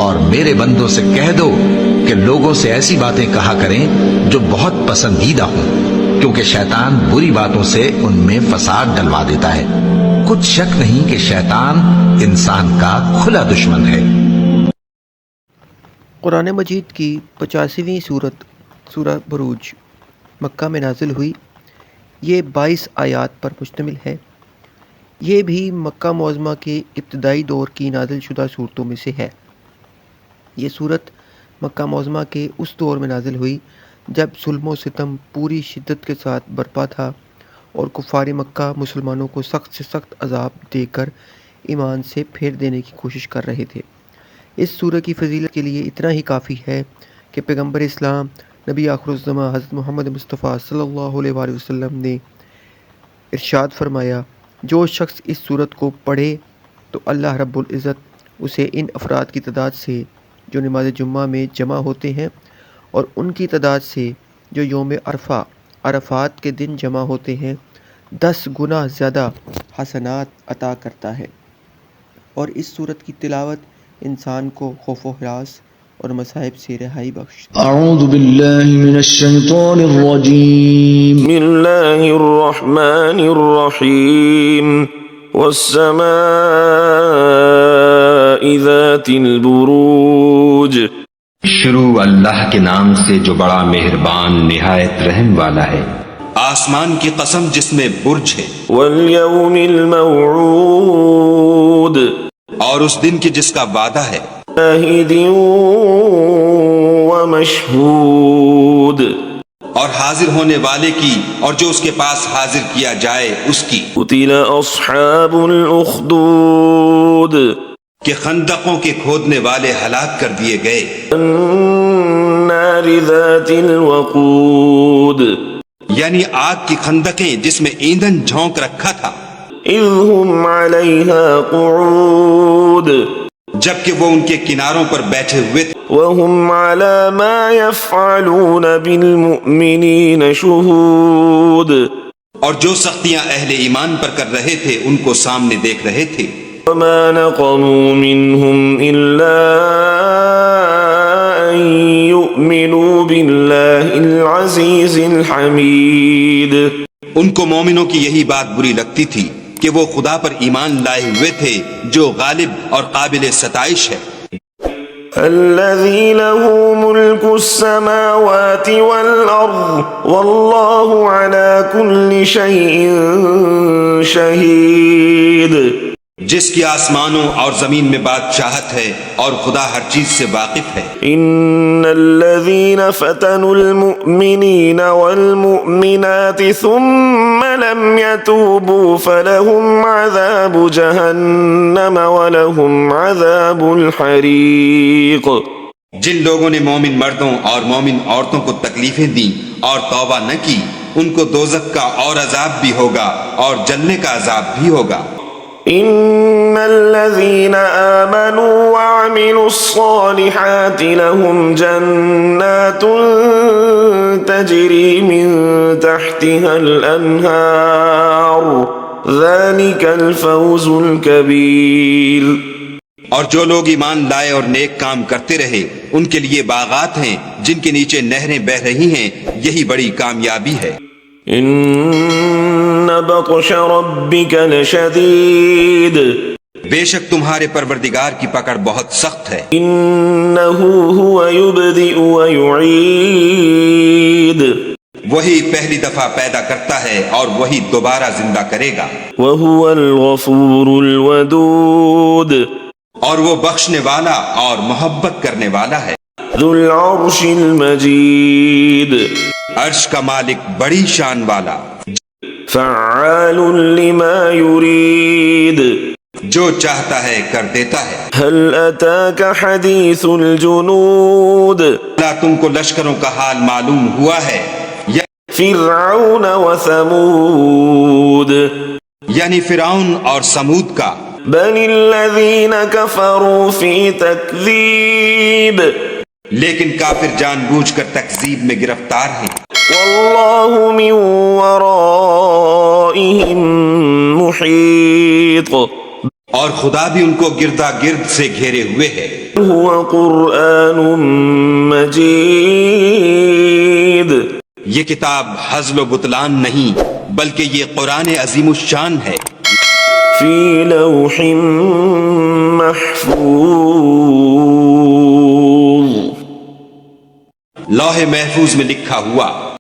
اور میرے بندوں سے کہہ دو کہ لوگوں سے ایسی باتیں کہا کریں جو بہت پسندیدہ ہوں، کیونکہ شیطان بری باتوں سے ان میں فساد ڈلوا دیتا ہے۔ کچھ شک نہیں کہ شیطان انسان کا کھلا دشمن ہے۔ قرآن مجید کی 85ویں سورت سورہ بروج مکہ میں نازل ہوئی۔ یہ 22 آیات پر مشتمل ہے۔ یہ بھی مکہ معظمہ کے ابتدائی دور کی نازل شدہ صورتوں میں سے ہے۔ یہ صورت مکہ معظمہ کے اس دور میں نازل ہوئی جب ظلم و ستم پوری شدت کے ساتھ برپا تھا اور کفار مکہ مسلمانوں کو سخت سے سخت عذاب دے کر ایمان سے پھیر دینے کی کوشش کر رہے تھے۔ اس سورہ کی فضیلت کے لیے اتنا ہی کافی ہے کہ پیغمبر اسلام نبی آخر الزماں حضرت محمد مصطفیٰ صلی اللہ علیہ وآلہ وسلم نے ارشاد فرمایا، جو شخص اس سورت کو پڑھے تو اللہ رب العزت اسے ان افراد کی تعداد سے جو نماز جمعہ میں جمع ہوتے ہیں اور ان کی تعداد سے جو یوم عرفہ عرفات کے دن جمع ہوتے ہیں 10 گنا زیادہ حسنات عطا کرتا ہے۔ اور اس سورت کی تلاوت انسان کو خوف و ہراس اور مصائب سے رہائی بخشتی ہے۔ اعوذ باللہ من الشیطان الرجیم، بسم اللہ الرحمن الرحیم، والسماء ذات البروج۔ شروع اللہ کے نام سے جو بڑا مہربان نہایت رحم والا ہے۔ آسمان کی قسم جس میں برج ہے، والیوم الموعود، اور اس دن کی جس کا وعدہ ہے، شاہد ومشہود، اور حاضر ہونے والے کی اور جو اس کے پاس حاضر کیا جائے اس کی۔ قتل اصحاب الاخدود، کہ خندقوں کے کھودنے والے ہلاک کر دیے گئے۔ النار ذات الوقود، یعنی آگ کی خندقیں جس میں ایندھن جھونک رکھا تھا، اذ هم علیہا قعود، جبکہ وہ ان کے کناروں پر بیٹھے ہوئے تھے، وهم على ما يفعلون بالمؤمنین شہود، اور جو سختیاں اہل ایمان پر کر رہے تھے ان کو سامنے دیکھ رہے تھے۔ وما نقموا منهم إلا أن يؤمنوا بالله العزيز الحميد۔ ان کو مومنوں کی یہی بات بری لگتی تھی کہ وہ خدا پر ایمان لائے ہوئے تھے جو غالب اور قابل ستائش ہے۔ الذي له ملك السماوات والأرض والله على كل شيء شهيد، جس کی آسمانوں اور زمین میں بادشاہت ہے اور خدا ہر چیز سے واقف ہے۔ ان الذين فتنوا المؤمنين والمؤمنات ثم لم يتوبوا فلهم عذاب جهنم ولهم عذاب الحريق۔ جن لوگوں نے مومن مردوں اور مومن عورتوں کو تکلیفیں دیں اور توبہ نہ کی ان کو دوزخ کا اور عذاب بھی ہوگا اور جلنے کا عذاب بھی ہوگا۔ ان الذين آمنوا وعملوا الصالحات لهم جنات تجري من تحتها الانهار ذلك الفوز الكبير۔ اور جو لوگ ایمان لائے اور نیک کام کرتے رہے ان کے لیے باغات ہیں جن کے نیچے نہریں بہہ رہی ہیں، یہی بڑی کامیابی ہے۔ ان بطش ربك لشدید، بے شک تمہارے پروردگار کی پکڑ بہت سخت ہے۔ انه هو يبدئ ويعيد، وہی پہلی دفعہ پیدا کرتا ہے اور وہی دوبارہ زندہ کرے گا۔ وهو الغفور الودود، اور وہ بخشنے والا اور محبت کرنے والا ہے۔ ذو العرش المجید، عرش کا مالک بڑی شان والا، فعال لما يريد، جو چاہتا ہے کر دیتا ہے۔ هل اتاك حدیث الجنود، کیا تم کو لشکروں کا حال معلوم ہوا ہے؟ فرعون وثمود، یعنی فرعون اور سمود کا۔ بل الذین کفروا فی تکذیب، لیکن کافر جان بوجھ کر تکذیب میں گرفتار ہیں۔ واللہ من ورائہم محیط، اور خدا بھی ان کو گردا گرد سے گھیرے ہوئے ہے. هو قرآن مجید. یہ کتاب ہزل و بطلان نہیں بلکہ یہ قرآن عظیم الشان ہے. فی لوح محفوظ. لوح محفوظ میں لکھا ہوا.